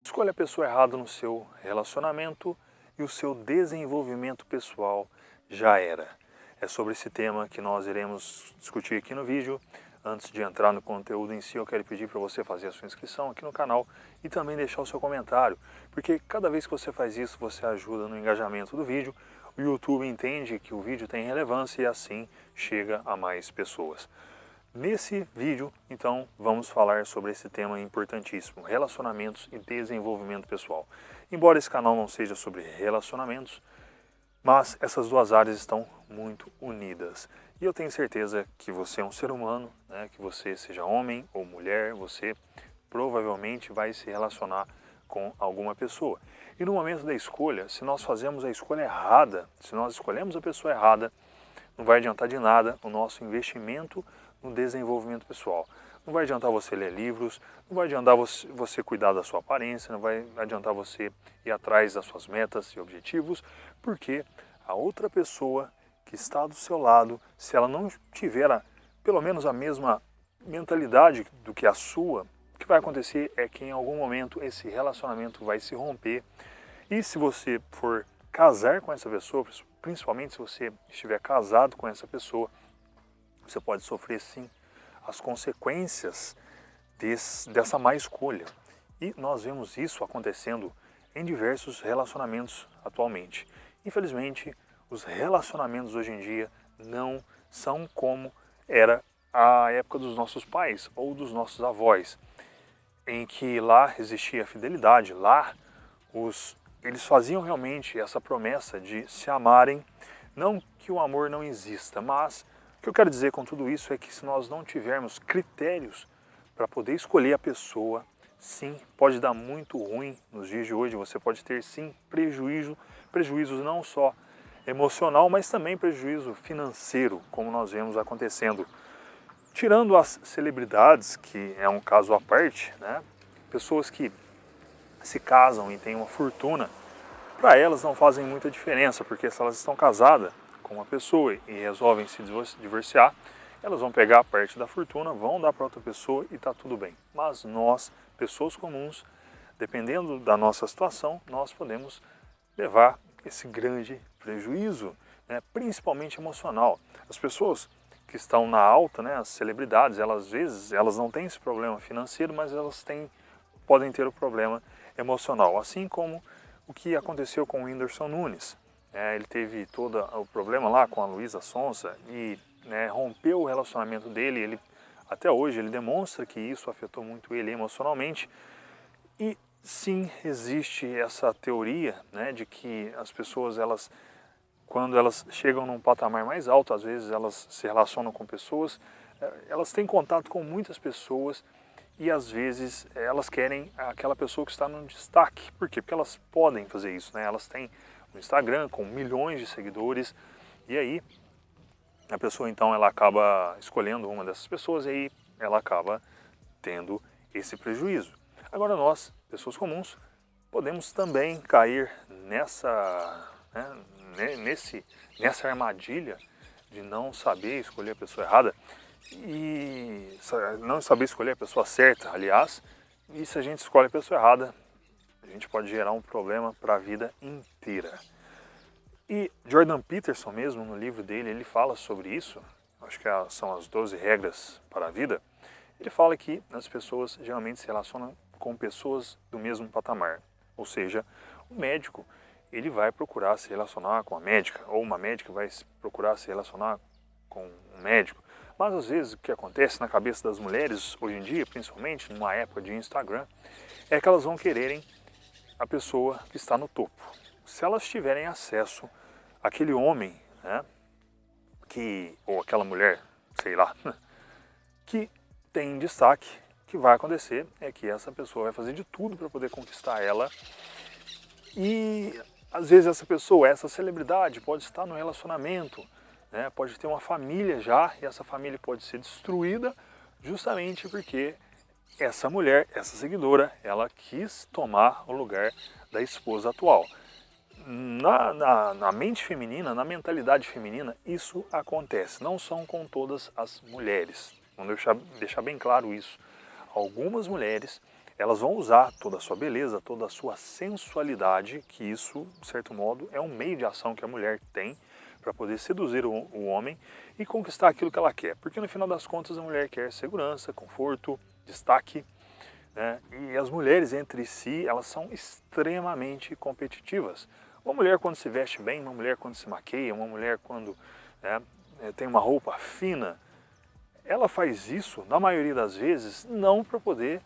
Escolha a pessoa errada no seu relacionamento e o seu desenvolvimento pessoal já era. É sobre esse tema que nós iremos discutir aqui no vídeo. Antes de entrar no conteúdo em si, eu quero pedir para você fazer a sua inscrição aqui no canal e também deixar o seu comentário, porque cada vez que você faz isso, você ajuda no engajamento do vídeo. O YouTube entende que o vídeo tem relevância e assim chega a mais pessoas. Nesse vídeo, então, vamos falar sobre esse tema importantíssimo, relacionamentos e desenvolvimento pessoal. Embora esse canal não seja sobre relacionamentos, mas essas duas áreas estão muito unidas. E eu tenho certeza que você é um ser humano, né, que você seja homem ou mulher, você provavelmente vai se relacionar com alguma pessoa. E no momento da escolha, se nós fazemos a escolha errada, se nós escolhemos a pessoa errada, não vai adiantar de nada o nosso investimento no desenvolvimento pessoal. Não vai adiantar você ler livros, não vai adiantar você cuidar da sua aparência, não vai adiantar você ir atrás das suas metas e objetivos, porque a outra pessoa que está do seu lado, se ela não tiver pelo menos a mesma mentalidade do que a sua, o que vai acontecer é que em algum momento esse relacionamento vai se romper. E se você for casar com essa pessoa, principalmente se você estiver casado com essa pessoa, você pode sofrer sim as consequências dessa má escolha. E nós vemos isso acontecendo em diversos relacionamentos atualmente. Infelizmente, os relacionamentos hoje em dia não são como era a época dos nossos pais ou dos nossos avós, em que lá existia fidelidade, lá eles faziam realmente essa promessa de se amarem, não que o amor não exista, mas o que eu quero dizer com tudo isso é que se nós não tivermos critérios para poder escolher a pessoa, sim, pode dar muito ruim nos dias de hoje, você pode ter sim prejuízos não só emocional, mas também prejuízo financeiro, como nós vemos acontecendo. Tirando as celebridades, que é um caso à parte, né? Pessoas que se casam e têm uma fortuna, para elas não fazem muita diferença, porque se elas estão casadas com uma pessoa e resolvem se divorciar, elas vão pegar a parte da fortuna, vão dar para outra pessoa e está tudo bem. Mas nós, pessoas comuns, dependendo da nossa situação, nós podemos levar esse grande prejuízo, né, principalmente emocional. As pessoas que estão na alta, né, as celebridades, elas às vezes elas não têm esse problema financeiro, mas elas podem ter o problema emocional, assim como o que aconteceu com o Whindersson Nunes. Ele teve todo o problema lá com a Luísa Sonza e, né, rompeu o relacionamento dele. Até hoje ele demonstra que isso afetou muito ele emocionalmente. E sim, existe essa teoria, né, de que as pessoas, quando elas chegam num patamar mais alto, às vezes elas se relacionam com pessoas, elas têm contato com muitas pessoas e às vezes elas querem aquela pessoa que está no destaque. Por quê? Porque elas podem fazer isso, né? Elas têm um Instagram com milhões de seguidores e aí a pessoa então ela acaba escolhendo uma dessas pessoas e aí ela acaba tendo esse prejuízo. Agora nós, pessoas comuns, podemos também cair nessa armadilha de não saber escolher a pessoa errada e não saber escolher a pessoa certa, aliás, e se a gente escolhe a pessoa errada, a gente pode gerar um problema para a vida inteira. E Jordan Peterson mesmo, no livro dele, ele fala sobre isso, acho que são as 12 regras para a vida. Ele fala que as pessoas geralmente se relacionam com pessoas do mesmo patamar, ou seja, o médico ele vai procurar se relacionar com a médica, ou uma médica vai procurar se relacionar com um médico. Mas às vezes o que acontece na cabeça das mulheres hoje em dia, principalmente numa época de Instagram, é que elas vão quererem a pessoa que está no topo. Se elas tiverem acesso àquele homem, né, ou aquela mulher, sei lá, que tem destaque, o que vai acontecer é que essa pessoa vai fazer de tudo para poder conquistar ela. E às vezes essa pessoa, essa celebridade pode estar no relacionamento, né, pode ter uma família já, e essa família pode ser destruída justamente porque essa mulher, essa seguidora, ela quis tomar o lugar da esposa atual. Na mente feminina, na mentalidade feminina, isso acontece. Não são com todas as mulheres. Vamos deixar bem claro isso. Algumas mulheres, elas vão usar toda a sua beleza, toda a sua sensualidade, que isso, de certo modo, é um meio de ação que a mulher tem para poder seduzir o homem e conquistar aquilo que ela quer. Porque no final das contas a mulher quer segurança, conforto, destaque, né? E as mulheres entre si, elas são extremamente competitivas. Uma mulher quando se veste bem, uma mulher quando se maqueia, uma mulher quando, né, tem uma roupa fina, ela faz isso, na maioria das vezes, não para poder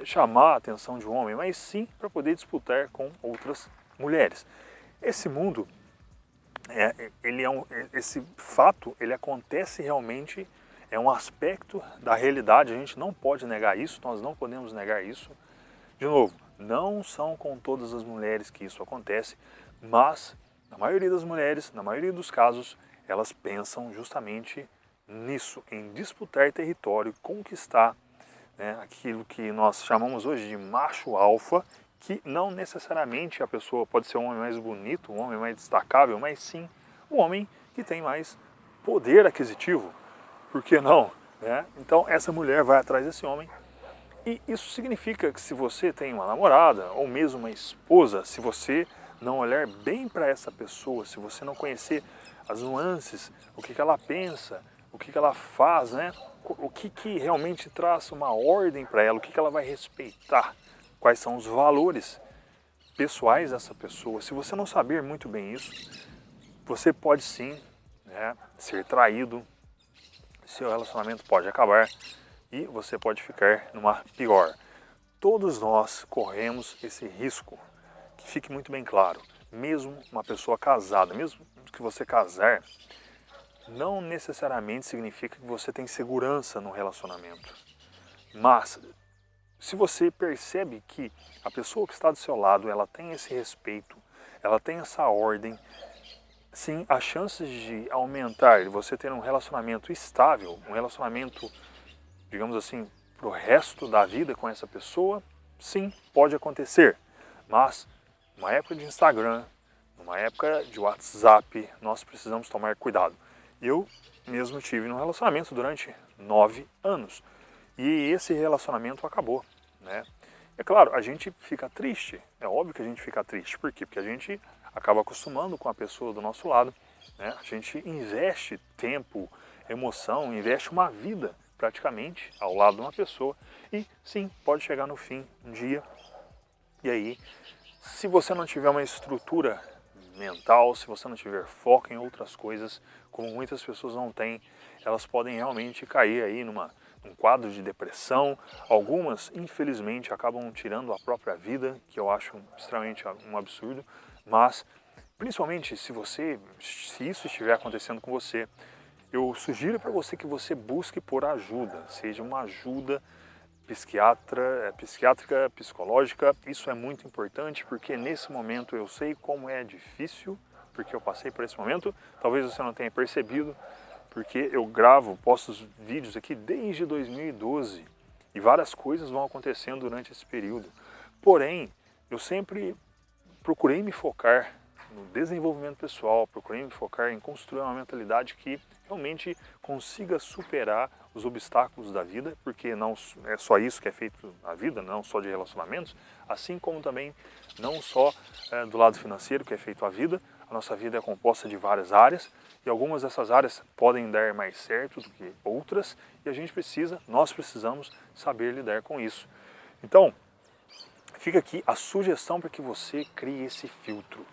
chamar a atenção de um homem, mas sim para poder disputar com outras mulheres. Esse mundo, esse fato, ele acontece realmente, é um aspecto da realidade, a gente não pode negar isso, nós não podemos negar isso. De novo, não são com todas as mulheres que isso acontece, mas na maioria das mulheres, na maioria dos casos, elas pensam justamente nisso, em disputar território, conquistar, né, aquilo que nós chamamos hoje de macho alfa, que não necessariamente a pessoa pode ser um homem mais bonito, um homem mais destacável, mas sim um homem que tem mais poder aquisitivo. Por que não? Né? Então essa mulher vai atrás desse homem. E isso significa que se você tem uma namorada ou mesmo uma esposa, se você não olhar bem para essa pessoa, se você não conhecer as nuances, o que ela pensa, o que ela faz, né? O que realmente traz uma ordem para ela, o que ela vai respeitar, quais são os valores pessoais dessa pessoa. Se você não saber muito bem isso, você pode sim, né, ser traído, seu relacionamento pode acabar e você pode ficar numa pior. Todos nós corremos esse risco, que fique muito bem claro. Mesmo uma pessoa casada, mesmo que você casar, não necessariamente significa que você tem segurança no relacionamento. Mas, se você percebe que a pessoa que está do seu lado, ela tem esse respeito, ela tem essa ordem, sim, as chances de aumentar, de você ter um relacionamento estável, um relacionamento, digamos assim, para o resto da vida com essa pessoa, sim, pode acontecer. Mas, numa época de Instagram, numa época de WhatsApp, nós precisamos tomar cuidado. Eu mesmo tive um relacionamento durante 9 anos e esse relacionamento acabou, né? É claro, a gente fica triste, é óbvio que a gente fica triste. Por quê? Porque a gente acaba acostumando com a pessoa do nosso lado, né? A gente investe tempo, emoção, investe uma vida praticamente ao lado de uma pessoa e sim, pode chegar no fim um dia e aí, se você não tiver uma estrutura mental, se você não tiver foco em outras coisas, como muitas pessoas não têm, elas podem realmente cair aí num quadro de depressão. Algumas, infelizmente, acabam tirando a própria vida, que eu acho extremamente um absurdo, mas principalmente se isso estiver acontecendo com você, eu sugiro para você que você busque por ajuda, seja uma ajuda psiquiátrica, psicológica. Isso é muito importante porque nesse momento eu sei como é difícil, porque eu passei por esse momento, talvez você não tenha percebido, porque eu posto os vídeos aqui desde 2012 e várias coisas vão acontecendo durante esse período. Porém, eu sempre procurei me focar no desenvolvimento pessoal, procurei me focar em construir uma mentalidade que realmente consiga superar os obstáculos da vida, porque não é só isso que é feito na vida, não só de relacionamentos, assim como também não só do lado financeiro que é feito a vida. A nossa vida é composta de várias áreas e algumas dessas áreas podem dar mais certo do que outras e nós precisamos saber lidar com isso. Então, fica aqui a sugestão para que você crie esse filtro.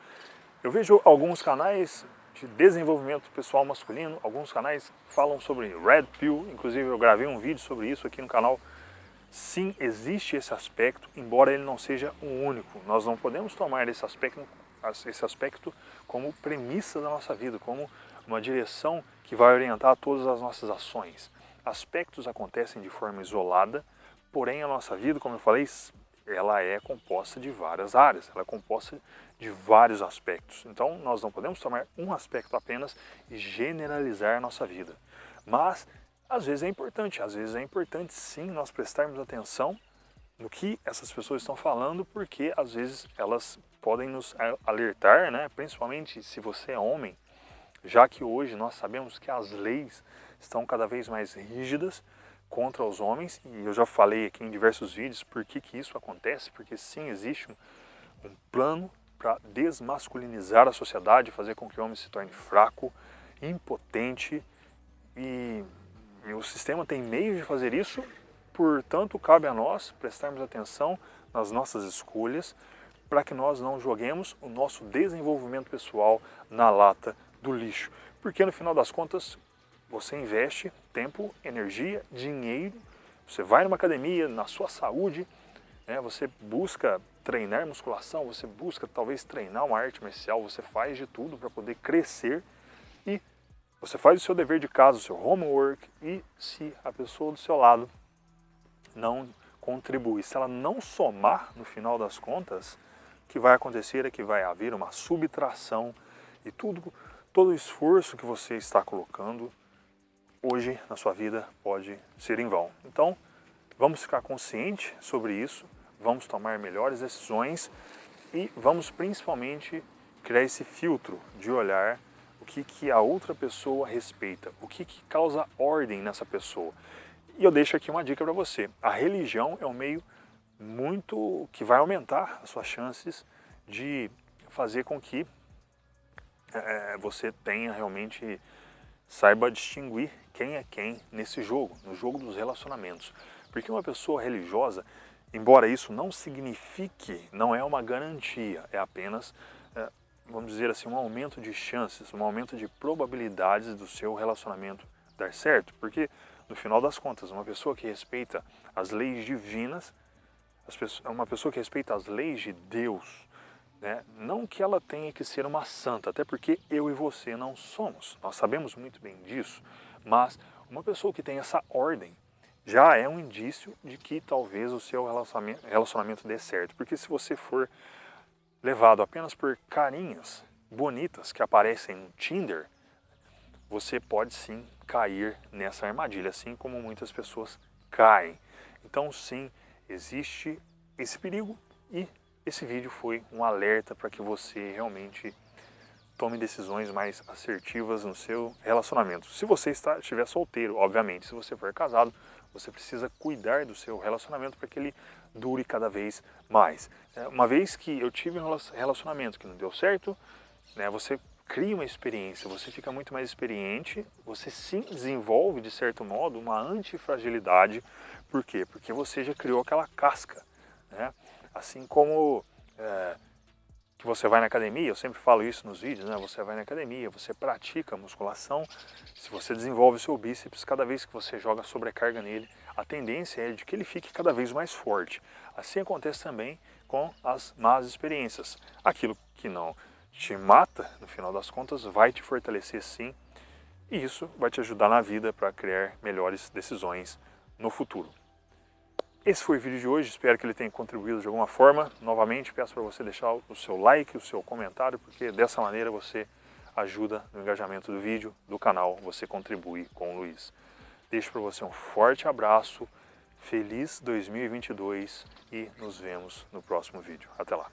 Eu vejo alguns canais de desenvolvimento pessoal masculino, alguns canais falam sobre Red Pill, inclusive eu gravei um vídeo sobre isso aqui no canal. Sim, existe esse aspecto, embora ele não seja o único. Nós não podemos tomar esse aspecto como premissa da nossa vida, como uma direção que vai orientar todas as nossas ações. Aspectos acontecem de forma isolada, porém a nossa vida, como eu falei, ela é composta de várias áreas, ela é composta de vários aspectos. Então nós não podemos tomar um aspecto apenas e generalizar a nossa vida. Mas às vezes é importante sim nós prestarmos atenção no que essas pessoas estão falando, porque às vezes elas podem nos alertar, né? Principalmente se você é homem, já que hoje nós sabemos que as leis estão cada vez mais rígidas, contra os homens, e eu já falei aqui em diversos vídeos por que isso acontece, porque sim, existe um plano para desmasculinizar a sociedade, fazer com que o homem se torne fraco, impotente, e o sistema tem meios de fazer isso, portanto cabe a nós prestarmos atenção nas nossas escolhas, para que nós não joguemos o nosso desenvolvimento pessoal na lata do lixo. Porque no final das contas, você investe tempo, energia, dinheiro, você vai numa academia, na sua saúde, né, você busca treinar musculação, você busca talvez treinar uma arte marcial, você faz de tudo para poder crescer e você faz o seu dever de casa, o seu homework, e se a pessoa do seu lado não contribui, se ela não somar no final das contas, o que vai acontecer é que vai haver uma subtração e todo o esforço que você está colocando hoje na sua vida pode ser em vão. Então, vamos ficar consciente sobre isso, vamos tomar melhores decisões e vamos principalmente criar esse filtro de olhar o que a outra pessoa respeita, o que causa ordem nessa pessoa. E eu deixo aqui uma dica para você. A religião é um meio muito que vai aumentar as suas chances de fazer com que você tenha realmente, saiba distinguir quem é quem nesse jogo, no jogo dos relacionamentos. Porque uma pessoa religiosa, embora isso não signifique, não é uma garantia, é apenas, vamos dizer assim, um aumento de chances, um aumento de probabilidades do seu relacionamento dar certo. Porque, no final das contas, uma pessoa que respeita as leis divinas, uma pessoa que respeita as leis de Deus, né? Não que ela tenha que ser uma santa, até porque eu e você não somos, nós sabemos muito bem disso, mas uma pessoa que tem essa ordem já é um indício de que talvez o seu relacionamento dê certo, porque se você for levado apenas por carinhas bonitas que aparecem no Tinder, você pode sim cair nessa armadilha, assim como muitas pessoas caem. Então sim, existe esse perigo e esse vídeo foi um alerta para que você realmente tome decisões mais assertivas no seu relacionamento. Se você estiver solteiro, obviamente, se você for casado, você precisa cuidar do seu relacionamento para que ele dure cada vez mais. Uma vez que eu tive um relacionamento que não deu certo, né, você cria uma experiência, você fica muito mais experiente, você sim desenvolve, de certo modo, uma antifragilidade. Por quê? Porque você já criou aquela casca, né? Assim como que você vai na academia, eu sempre falo isso nos vídeos, né? Você vai na academia, você pratica musculação, se você desenvolve o seu bíceps, cada vez que você joga sobrecarga nele, a tendência é de que ele fique cada vez mais forte. Assim acontece também com as más experiências. Aquilo que não te mata, no final das contas, vai te fortalecer sim, e isso vai te ajudar na vida para criar melhores decisões no futuro. Esse foi o vídeo de hoje, espero que ele tenha contribuído de alguma forma. Novamente, peço para você deixar o seu like, o seu comentário, porque dessa maneira você ajuda no engajamento do vídeo, do canal, você contribui com o Luiz. Deixo para você um forte abraço, feliz 2022 e nos vemos no próximo vídeo. Até lá!